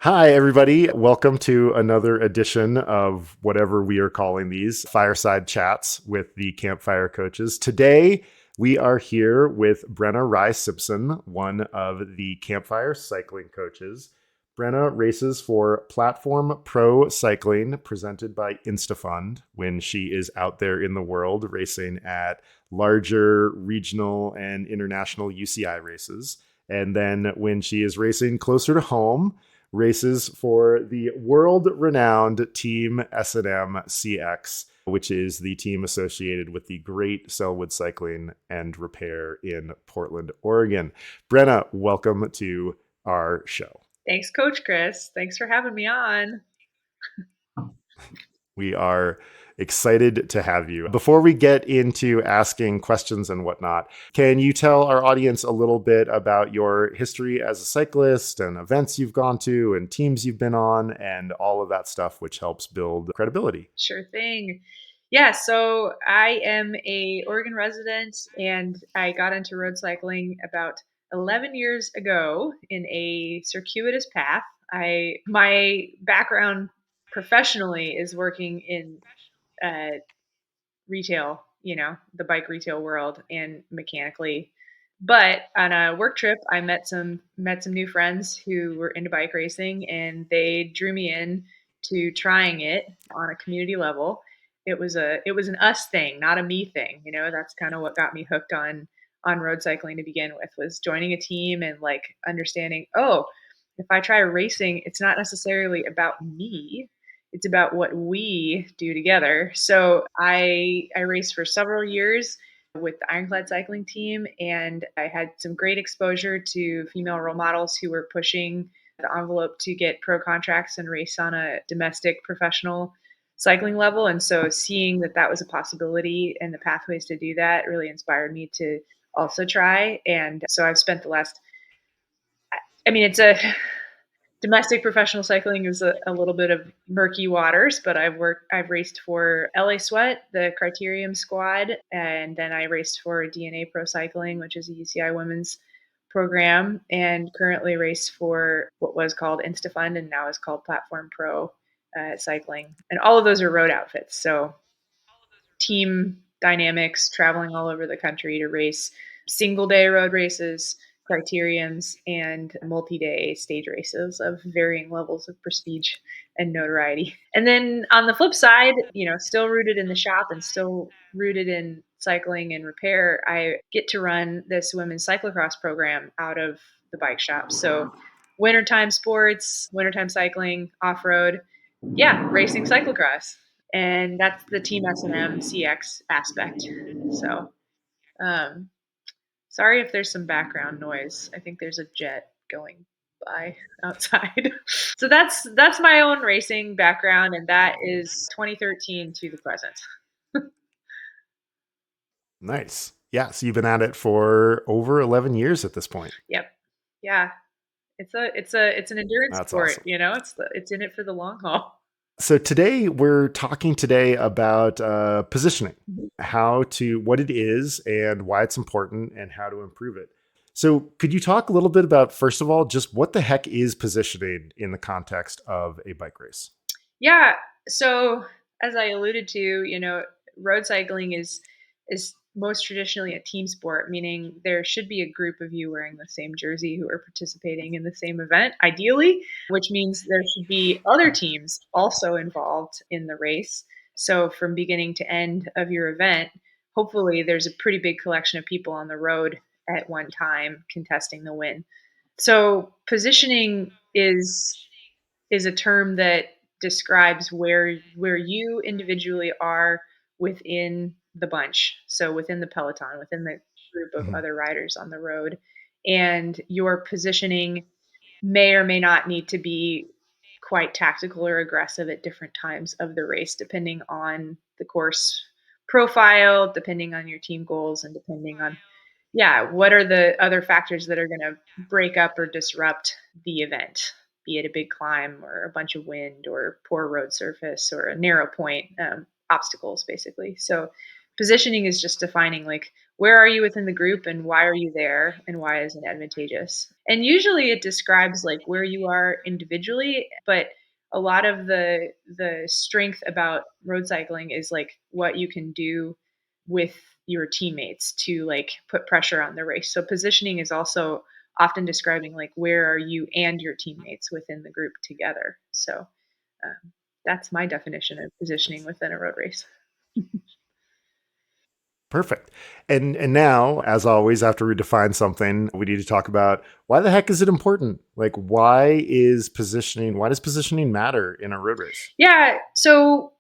Hi, everybody. Welcome to another edition of whatever we are calling these fireside chats with the Campfire Coaches. Today, we are here with Brenna Wrye-Simpson, one of the Campfire cycling coaches. Brenna races for Platform Pro Cycling, presented by Instafund, when she is out there in the world racing at larger regional and international UCI races. And then when she is racing closer to home, races for the world-renowned Team S&M CX, which is the team associated with the Great Selwood Cycling and Repair in Portland, Oregon. Brenna, welcome to our show. Thanks, Coach Chris. Thanks for having me on. We are excited to have you. Before we get into asking questions and whatnot, can you tell our audience a little bit about your history as a cyclist and events you've gone to and teams you've been on and all of that stuff, which helps build credibility? Sure thing. Yeah, so I am a Oregon resident and I got into road cycling about 11 years ago in a circuitous path. My background professionally is working in retail, the bike retail world and mechanically. But on a work trip, I met some new friends who were into bike racing, and they drew me in to trying it on a community level. It was an us thing, not a me thing. That's kind of what got me hooked on road cycling to begin with, was joining a team and like understanding, oh, if I try racing, it's not necessarily about me. It's about what we do together. So I raced for several years with the Ironclad cycling team, and I had some great exposure to female role models who were pushing the envelope to get pro contracts and race on a domestic professional cycling level. And so seeing that that was a possibility and the pathways to do that really inspired me to also try. And so I've spent the last, I mean, it's a domestic professional cycling is a little bit of murky waters, but I've raced for LA Sweat, the Criterium squad, and then I raced for DNA Pro Cycling, which is a UCI women's program, and currently race for what was called Instafund and now is called Platform Pro Cycling. And all of those are road outfits. So team dynamics, traveling all over the country to race single day road races, criteriums, and multi day stage races of varying levels of prestige and notoriety. And then on the flip side, still rooted in the shop and still rooted in cycling and repair, I get to run this women's cyclocross program out of the bike shop. So wintertime sports, wintertime cycling, off road, yeah, racing cyclocross, and that's the Team S&M CX aspect. So, um, sorry if there's some background noise. I think there's a jet going by outside. So that's my own racing background, and that is 2013 to the present. Nice. Yeah. So you've been at it for over 11 years at this point. Yep. Yeah. It's an endurance That's sport. awesome. It's in it for the long haul. So today we're talking today about positioning, Mhm. what it is and why it's important and how to improve it. So could you talk a little bit about, first of all, just what the heck is positioning in the context of a bike race? Yeah. So as I alluded to, road cycling is most traditionally a team sport, meaning there should be a group of you wearing the same jersey who are participating in the same event, ideally, which means there should be other teams also involved in the race. So from beginning to end of your event, hopefully there's a pretty big collection of people on the road at one time contesting the win. So positioning is a term that describes where you individually are within the bunch. So within the peloton, within the group of Mhm. other riders on the road, and your positioning may or may not need to be quite tactical or aggressive at different times of the race, depending on the course profile, depending on your team goals, and depending on, yeah, what are the other factors that are going to break up or disrupt the event, be it a big climb or a bunch of wind or poor road surface or a narrow point, obstacles, basically. So positioning is just defining like where are you within the group and why are you there and why is it advantageous? And usually it describes like where you are individually, but a lot of the strength about road cycling is like what you can do with your teammates to like put pressure on the race. So positioning is also often describing like where are you and your teammates within the group together. So that's my definition of positioning within a road race. Perfect. And now, as always, after we define something, we need to talk about why the heck is it important? Like why does positioning matter in a road race? Yeah. So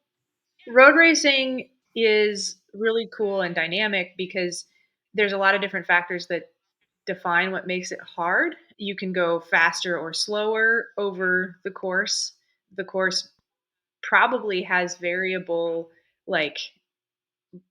road racing is really cool and dynamic because there's a lot of different factors that define what makes it hard. You can go faster or slower over the course. The course probably has variable like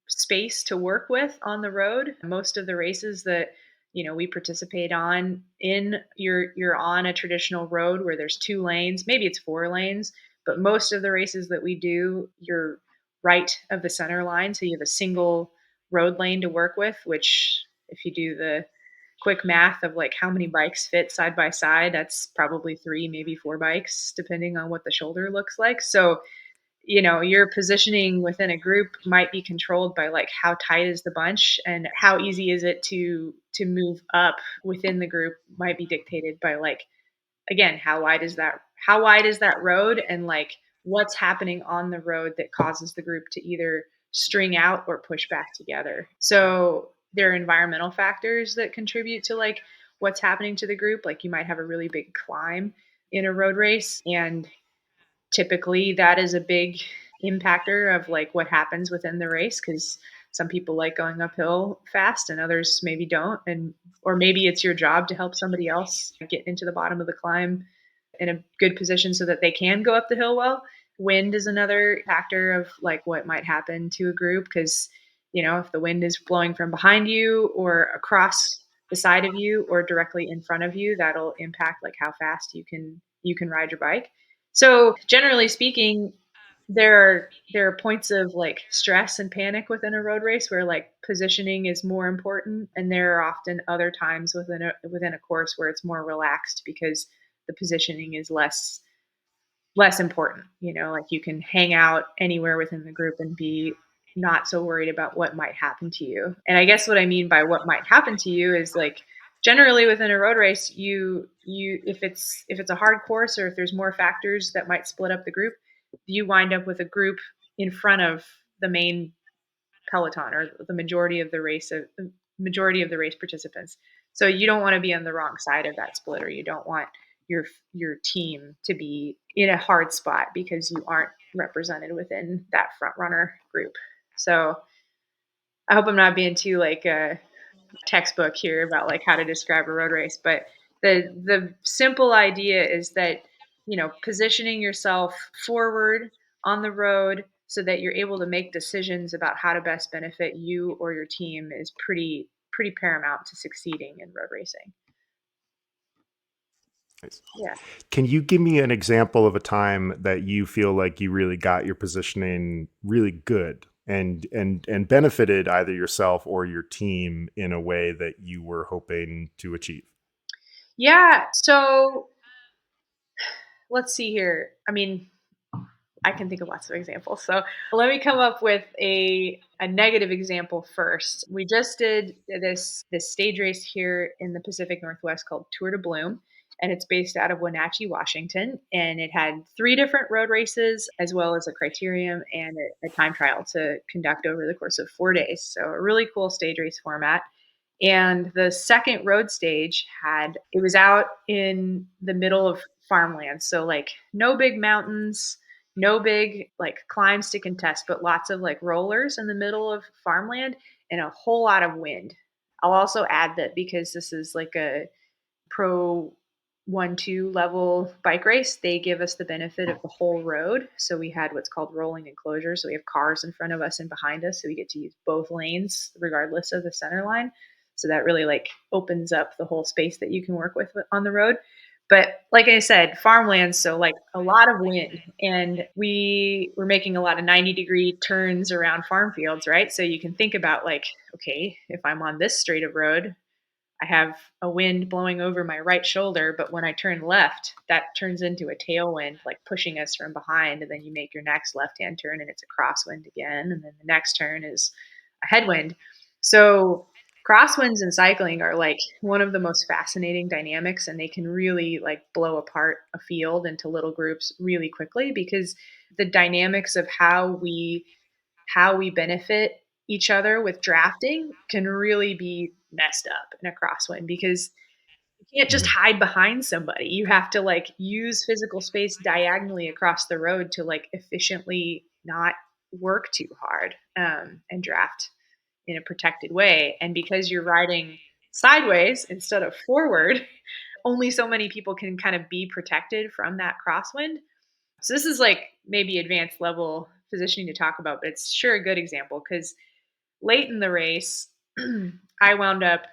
space to work with on the road. Most of the races that we participate on in you're on a traditional road where there's two lanes, maybe it's four lanes, but most of the races that we do, you're right of the center line, so you have a single road lane to work with, which if you do the quick math of like how many bikes fit side by side, that's probably three, maybe four bikes, depending on what the shoulder looks like. So your positioning within a group might be controlled by like how tight is the bunch and how easy is it to move up within the group might be dictated by like again how wide is that road and like what's happening on the road that causes the group to either string out or push back together. So there are environmental factors that contribute to like what's happening to the group. Like you might have a really big climb in a road race, and typically that is a big impactor of like what happens within the race, because some people like going uphill fast and others maybe don't, and or maybe it's your job to help somebody else get into the bottom of the climb in a good position so that they can go up the hill well. Wind is another factor of like what might happen to a group, because if the wind is blowing from behind you or across the side of you or directly in front of you, that'll impact like how fast you can ride your bike. So generally speaking, there are points of like stress and panic within a road race where like positioning is more important, and there are often other times within a course where it's more relaxed because the positioning is less important. Like you can hang out anywhere within the group and be not so worried about what might happen to you. And I guess what I mean by what might happen to you is like generally within a road race, you if it's a hard course or if there's more factors that might split up the group, you wind up with a group in front of the main peloton or the majority of the race participants. So you don't want to be on the wrong side of that split, or you don't want your team to be in a hard spot because you aren't represented within that front runner group. So I hope I'm not being too like textbook here about like how to describe a road race, but the simple idea is that positioning yourself forward on the road so that you're able to make decisions about how to best benefit you or your team is pretty paramount to succeeding in road racing. Yeah. Can you give me an example of a time that you feel like you really got your positioning really good and benefited either yourself or your team in a way that you were hoping to achieve? Yeah, so let's see here. I mean, I can think of lots of examples. So let me come up with a negative example first. We just did this stage race here in the Pacific Northwest called Tour de Bloom, and it's based out of Wenatchee, Washington. And it had three different road races as well as a criterium and a time trial to conduct over the course of 4 days. So a really cool stage race format. And the second road stage it was out in the middle of farmland. So like no big mountains, no big like climbs to contest, but lots of like rollers in the middle of farmland and a whole lot of wind. I'll also add that because this is like a pro 1-2 level bike race, they give us the benefit of the whole road. So we had what's called rolling enclosure. So we have cars in front of us and behind us. So we get to use both lanes regardless of the center line. So that really like opens up the whole space that you can work with on the road. But like I said, farmland, so like a lot of wind. And we were making a lot of 90-degree turns around farm fields, right? So you can think about like, okay, if I'm on this straight of road, I have a wind blowing over my right shoulder, but when I turn left, that turns into a tailwind, like pushing us from behind. And then you make your next left hand turn and it's a crosswind again. And then the next turn is a headwind. So crosswinds in cycling are like one of the most fascinating dynamics, and they can really like blow apart a field into little groups really quickly because the dynamics of how we benefit each other with drafting can really be messed up in a crosswind because you can't just Mhm. hide behind somebody. You have to like use physical space diagonally across the road to like efficiently not work too hard and draft in a protected way. And because you're riding sideways instead of forward, only so many people can kind of be protected from that crosswind. So this is like maybe advanced level positioning to talk about, but it's sure a good example because late in the race, I wound up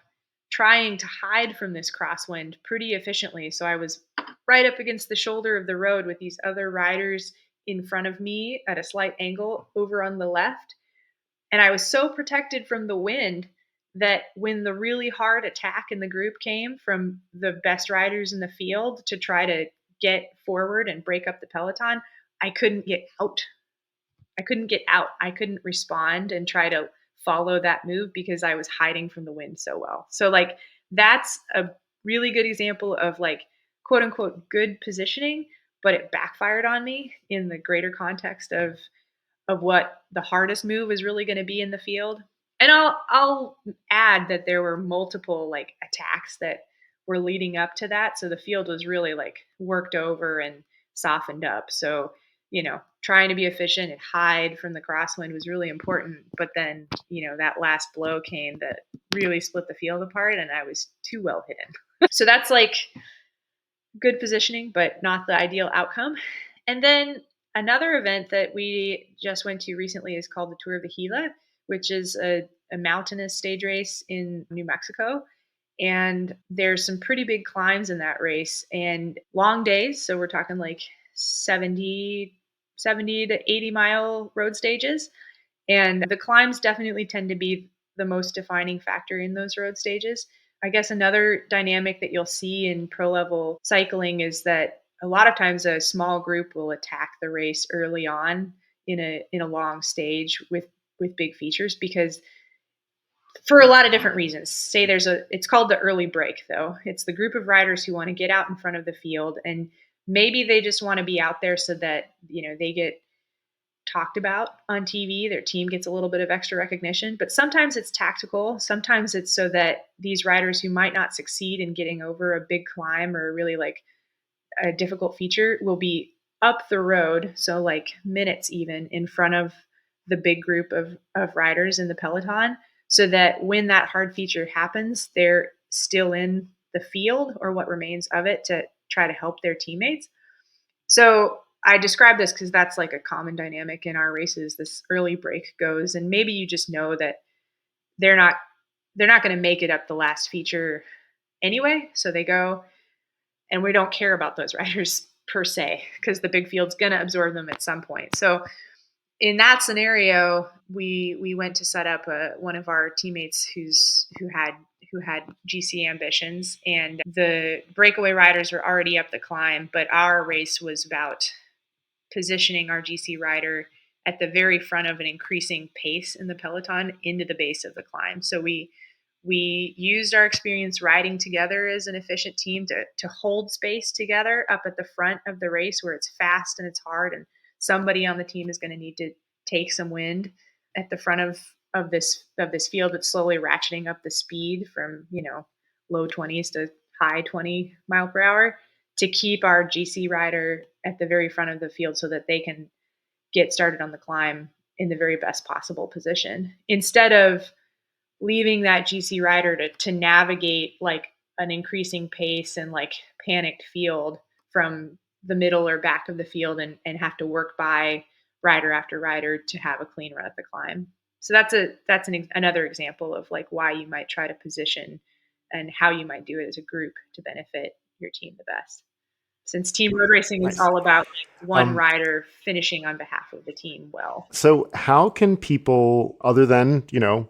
trying to hide from this crosswind pretty efficiently. So I was right up against the shoulder of the road with these other riders in front of me at a slight angle over on the left. And I was so protected from the wind that when the really hard attack in the group came from the best riders in the field to try to get forward and break up the peloton, I couldn't get out. I couldn't get out. I couldn't respond and try to follow that move because I was hiding from the wind so well. So like that's a really good example of like quote unquote good positioning, but it backfired on me in the greater context of what the hardest move is really going to be in the field. And I'll add that there were multiple like attacks that were leading up to that, so the field was really like worked over and softened up. So trying to be efficient and hide from the crosswind was really important. But then that last blow came that really split the field apart, and I was too well hidden. So that's like good positioning, but not the ideal outcome. And then another event that we just went to recently is called the Tour of the Gila, which is a mountainous stage race in New Mexico. And there's some pretty big climbs in that race and long days. So we're talking like 70 to 80-mile road stages. And the climbs definitely tend to be the most defining factor in those road stages. I guess another dynamic that you'll see in pro level cycling is that a lot of times a small group will attack the race early on in a long stage with big features because for a lot of different reasons. Say it's called the early break though. It's the group of riders who want to get out in front of the field, and maybe they just want to be out there so that they get talked about on TV. Their team gets a little bit of extra recognition, but sometimes it's tactical. Sometimes it's so that these riders who might not succeed in getting over a big climb or really like a difficult feature will be up the road. So like minutes even in front of the big group of riders in the peloton so that when that hard feature happens, they're still in the field or what remains of it to try to help their teammates. So I describe this because that's like a common dynamic in our races. This early break goes, and maybe you just know that they're not they're not going to make it up the last feature anyway. So they go, and we don't care about those riders per se because the big field's going to absorb them at some point. So in that scenario, we went to set up one of our teammates who had GC ambitions, and the breakaway riders were already up the climb, but our race was about positioning our GC rider at the very front of an increasing pace in the peloton into the base of the climb. So we used our experience riding together as an efficient team to hold space together up at the front of the race where it's fast and it's hard, and somebody on the team is going to need to take some wind at the front of this field that's slowly ratcheting up the speed from low 20s to high 20 mile per hour to keep our GC rider at the very front of the field so that they can get started on the climb in the very best possible position instead of leaving that GC rider to navigate like an increasing pace and like panicked field from the middle or back of the field and have to work by rider after rider to have a clean run at the climb. So another example of like why you might try to position and how you might do it as a group to benefit your team the best. Since team road racing is Nice. all about one Um, rider finishing on behalf of the team well. so how can people, other than,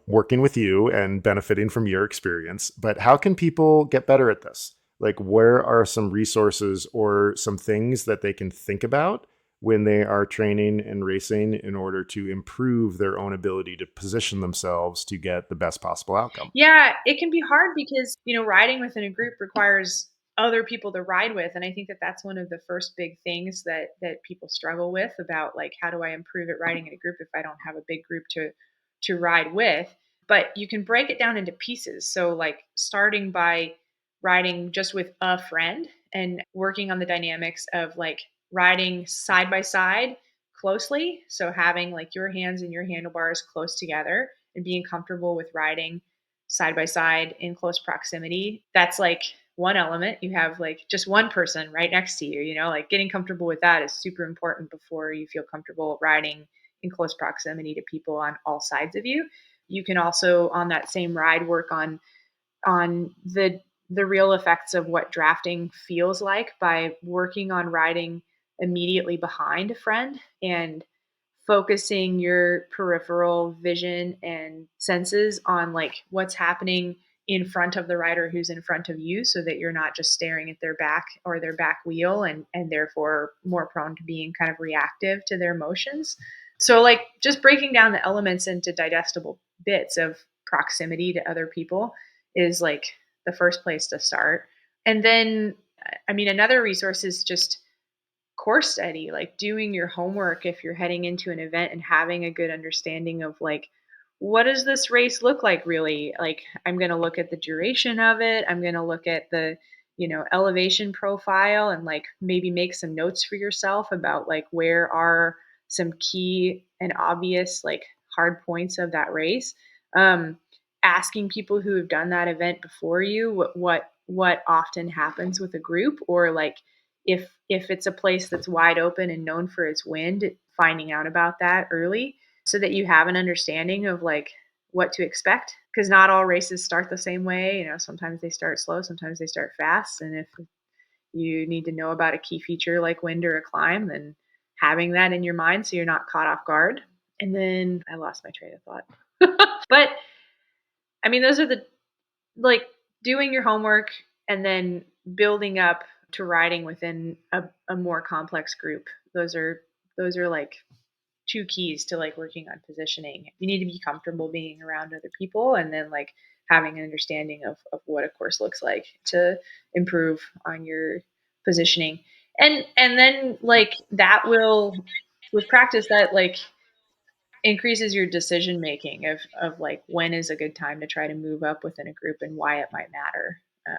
working with you and benefiting from your experience, but how can people get better at this? Like, where are some resources or some things that they can think about when they are training and racing in order to improve their own ability to position themselves to get the best possible outcome? Yeah, it can be hard because, riding within a group requires other people to ride with, and I think that that's one of the first big things that people struggle with about, like, how do I improve at riding in a group if I don't have a big group to ride with? But you can break it down into pieces. So, like, starting by riding just with a friend and working on the dynamics of, like, riding side by side closely. So having, like, your hands and your handlebars close together and being comfortable with riding side by side in close proximity. That's like one element. You have, like, just one person right next to you, like, getting comfortable with that is super important before you feel comfortable riding in close proximity to people on all sides of you. You can also, on that same ride, work on the real effects of what drafting feels like by working on riding immediately behind a friend and focusing your peripheral vision and senses on, like, what's happening in front of the rider who's in front of you, so that you're not just staring at their back or their back wheel, and therefore more prone to being kind of reactive to their motions. So, like, just breaking down the elements into digestible bits of proximity to other people is, like, the first place to start. And then, I mean, another resource is just course study, like doing your homework if you're heading into an event and having a good understanding of, like, what does this race look like really? Like, I'm going to look at the duration of it. I'm going to look at the, elevation profile, and, like, maybe make some notes for yourself about, like, where are some key and obvious, like, hard points of that race. Um, Asking people who have done that event before you what often happens with a group, or, like, if it's a place that's wide open and known for its wind, finding out about that early so that you have an understanding of, like, what to expect, because not all races start the same way. Sometimes they start slow, sometimes they start fast, and if you need to know about a key feature like wind or a climb, then having that in your mind so you're not caught off guard. And then I lost my train of thought. But I mean, those are the, like, doing your homework and then building up to riding within a more complex group. Those are like two keys to, like, working on positioning. You need to be comfortable being around other people, and then, like, having an understanding of what a course looks like to improve on your positioning. And then, like, that will, with practice, that, like, increases your decision making of, like, when is a good time to try to move up within a group and why it might matter. And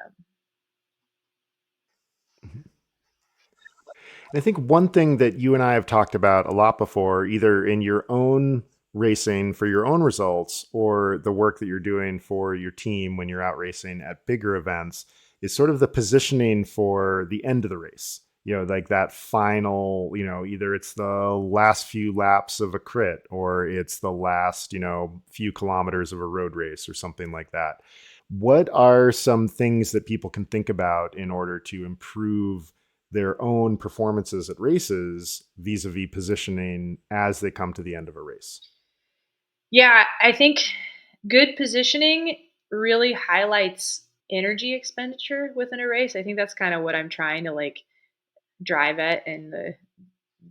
I think one thing that you and I have talked about a lot before, either in your own racing for your own results or the work that you're doing for your team when you're out racing at bigger events, is sort of the positioning for the end of the race. Like that final, either it's the last few laps of a crit or it's the last, few kilometers of a road race or something like that. What are some things that people can think about in order to improve their own performances at races vis-a-vis positioning as they come to the end of a race? Yeah, I think good positioning really highlights energy expenditure within a race. I think that's kind of what I'm trying to, like, drive at, in the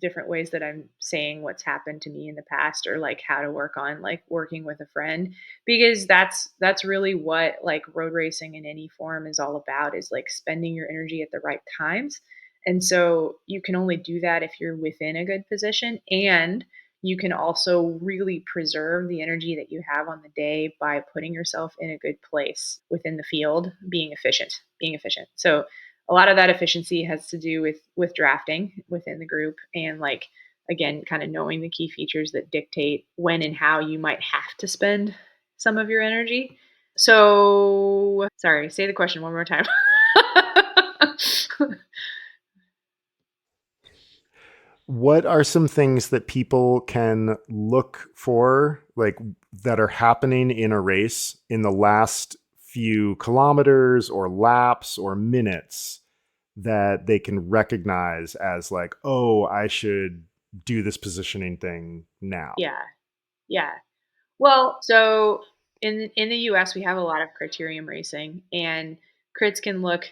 different ways that I'm saying what's happened to me in the past, or, like, how to work on, like, working with a friend, because that's really what, like, road racing in any form is all about, is, like, spending your energy at the right times. And so you can only do that if you're within a good position, and you can also really preserve the energy that you have on the day by putting yourself in a good place within the field, being efficient. So a lot of that efficiency has to do with drafting within the group, and, like, again, kind of knowing the key features that dictate when and how you might have to spend some of your energy. So, sorry, say the question one more time. What are some things that people can look for, like, that are happening in a race in the last few kilometers or laps or minutes, that they can recognize as like, oh, I should do this positioning thing now? Yeah. Yeah. Well, so in the US, we have a lot of criterium racing, and crits can look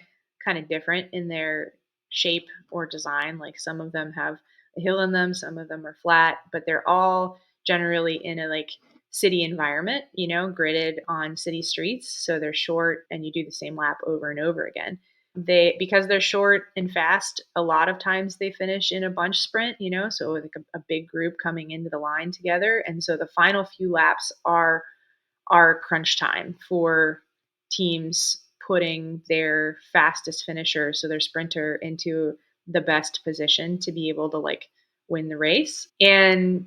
kind of different in their shape or design. Like some of them have a hill in them, some of them are flat, but they're all generally in a like city environment, gridded on city streets. So they're short and you do the same lap over and over again. They because they're short and fast, a lot of times they finish in a bunch sprint, so like a big group coming into the line together. And so the final few laps are crunch time for teams putting their fastest finisher, so their sprinter, into the best position to be able to like win the race. And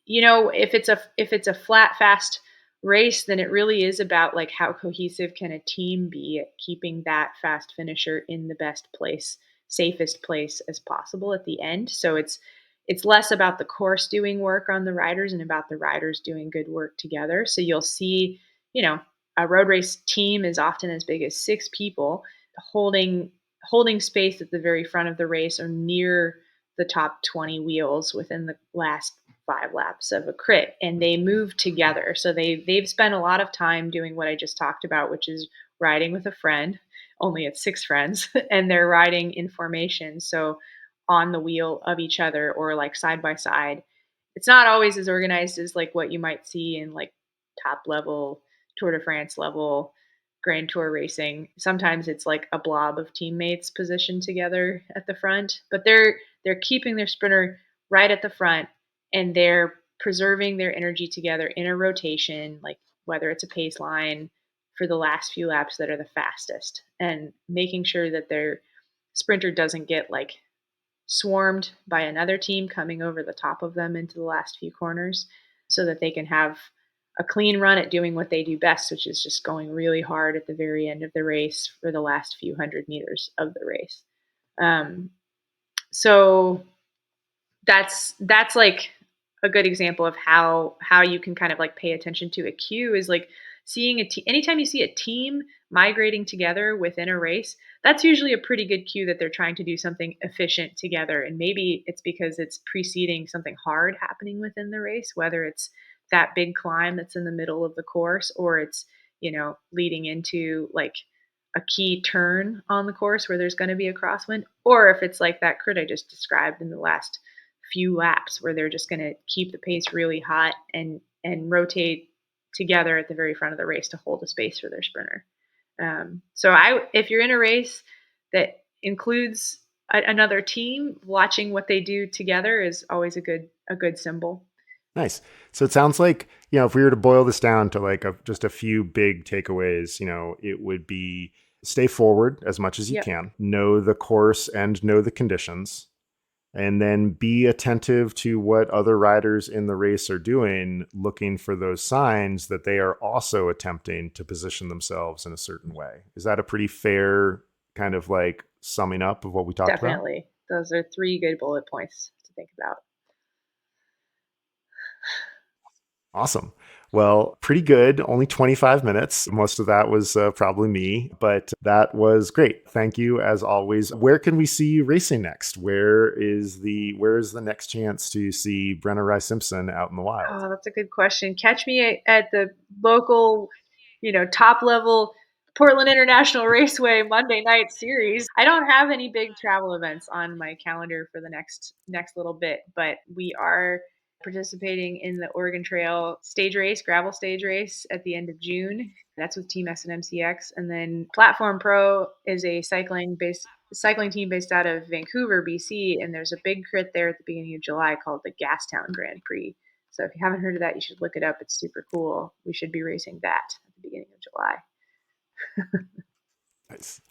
if it's a flat fast race, then it really is about like how cohesive can a team be at keeping that fast finisher in the best place, safest place as possible at the end. So it's less about the course doing work on the riders and about the riders doing good work together. So you'll see, a road race team is often as big as 6 people holding space at the very front of the race or near the top 20 wheels within the last 5 laps of a crit, and they move together. So they've spent a lot of time doing what I just talked about, which is riding with a friend. Only it's 6 friends, and they're riding in formation. So on the wheel of each other or like side by side. It's not always as organized as like what you might see in like top level Tour de France level Grand Tour racing. Sometimes it's like a blob of teammates positioned together at the front, but they're keeping their sprinter right at the front, and they're preserving their energy together in a rotation, like whether it's a pace line for the last few laps that are the fastest, and making sure that their sprinter doesn't get like swarmed by another team coming over the top of them into the last few corners, so that they can have a clean run at doing what they do best, which is just going really hard at the very end of the race for the last few hundred meters of the race. Um, so that's like a good example of how you can kind of like pay attention to a cue is like seeing anytime you see a team migrating together within a race, that's usually a pretty good cue that they're trying to do something efficient together. And maybe it's because it's preceding something hard happening within the race, whether it's that big climb that's in the middle of the course, or it's leading into like a key turn on the course where there's going to be a crosswind, or if it's like that crit I just described in the last few laps where they're just going to keep the pace really hot and rotate together at the very front of the race to hold a space for their sprinter. If you're in a race that includes another team, watching what they do together is always a good symbol. Nice. So it sounds like, if we were to boil this down to like just a few big takeaways, it would be stay forward as much as you Yep, can, know the course and know the conditions, and then be attentive to what other riders in the race are doing, looking for those signs that they are also attempting to position themselves in a certain way. Is that a pretty fair kind of like summing up of what we talked about? definitely. Those are 3 good bullet points to think about. Awesome. Well, pretty good. Only 25 minutes. Most of that was probably me, but that was great. Thank you as always. Where can we see you racing next? Where is the next chance to see Brenna Wrye-Simpson out in the wild? Oh, that's a good question. Catch me at the local, top level Portland International Raceway Monday night series. I don't have any big travel events on my calendar for the next little bit, but we are participating in the Oregon Trail stage race, gravel stage race at the end of June. That's with Team S&MCX. And then Platform Pro is a cycling team based out of Vancouver, BC, and there's a big crit there at the beginning of July called the Gastown Grand Prix. So if you haven't heard of that, you should look it up. It's super cool. We should be racing that at the beginning of July. Nice.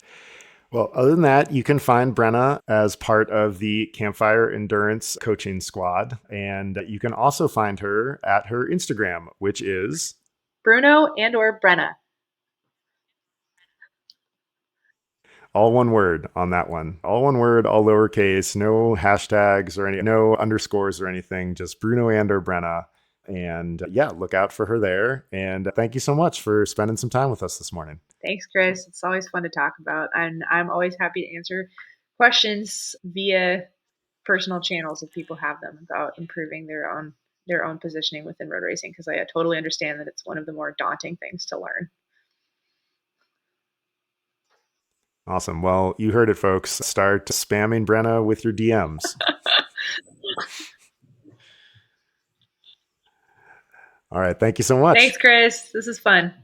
Well, other than that, you can find Brenna as part of the Campfire Endurance Coaching Squad. And you can also find her at her Instagram, which is Bruno and or Brenna. all one word on that one. All one word, all lowercase, no hashtags or no underscores or anything, just Bruno and or Brenna. And yeah, look out for her there. And thank you so much for spending some time with us this morning. Thanks, Chris. It's always fun to talk about, and I'm always happy to answer questions via personal channels if people have them about improving their own positioning within road racing, because I totally understand that it's one of the more daunting things to learn. Awesome. Well, you heard it, folks. Start spamming Brenna with your DMs. All right. Thank you so much. Thanks, Chris. This is fun.